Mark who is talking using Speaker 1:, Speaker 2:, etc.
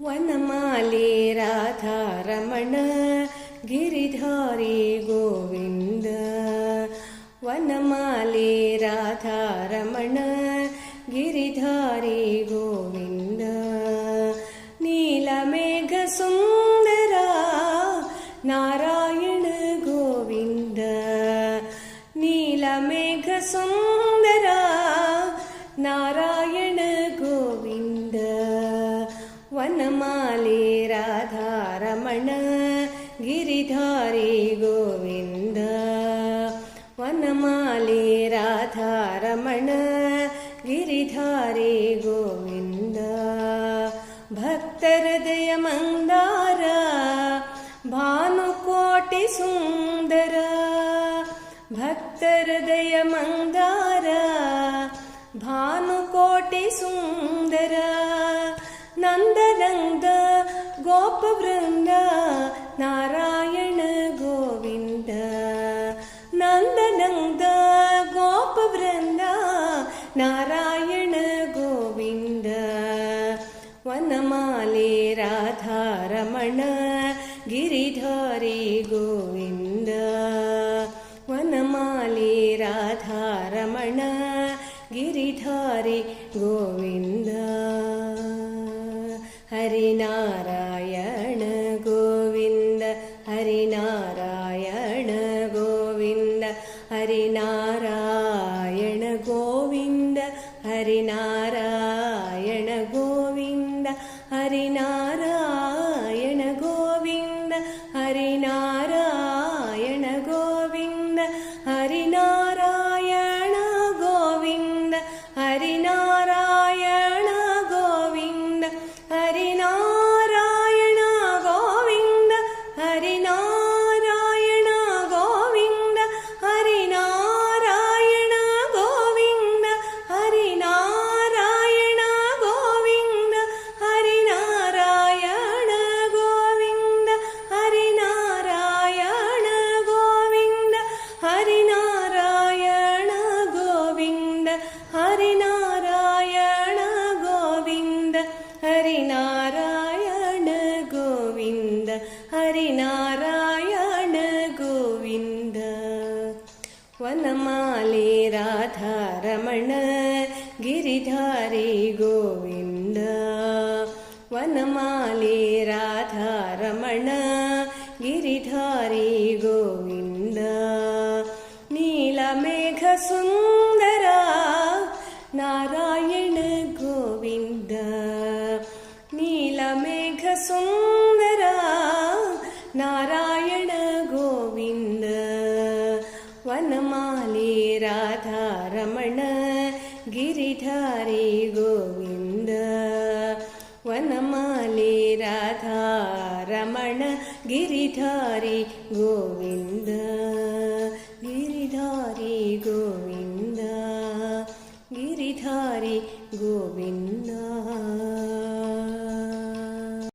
Speaker 1: ವನಮಾಲೆ Radharamana Giridhari Govinda. ವನಮಾಲೆ Radharamana Giridhari Govinda. ನೀಲಮೇಘ Sundara Narayana Govinda. ನೀಲಮೇಘ Sundara Narayana Govinda. ವನಮಾಲೆ Radharamana Giridhari Govinda. ವನಮಾಲೆ Radharamana Giridhari Govinda. ಭಕ್ತಹೃದಯ Mandara ಭಾನುಕೋಟಿ Sundara. ಭಕ್ತಹೃದಯ Mandara ಭಾನುಕೋಟಿ Sundara. ನಂದನಂದ ಗೋಪವೃಂದ Narayana Govinda. ನಂದನಂದ ಗೋಪವೃಂದ Narayana Govinda. ವನಮಾಲೆ Radharamana Giridhari Govinda. ವನಮಾಲೆ Radharamana Giridhari Govinda. Harinarayana Govinda. Harinarayana Govinda. Harinarayana Govinda. Harinarayana Govinda. Harinarayana Govinda. Harinarayana Govinda. Harinarayana Govinda. Harinarayana Govinda. Harinarayana Govinda. Harinarayana Govinda. Harinarayana Govinda. Harinarayana Govinda. Harinarayana Govinda. Harinarayana Govinda. Harinarayana Govinda. Harinarayana Govinda. Harinarayana Govinda. Harinarayana Govinda. ವನಮಾಲೆ Radharamana Giridhari Govinda. ವನಮಾಲೆ Radharamana Giridhari Govinda. ನೀಲಮೇಘ Sundara Narayana Govinda. ನೀಲಮೇಘ Sundara Narayana Govinda. ವನಮಾಲೆ Radharamana Giridhari Govinda. ವನಮಾಲೆ Radharamana Giridhari Govinda. Giridhari Govinda. Giridhari Govinda.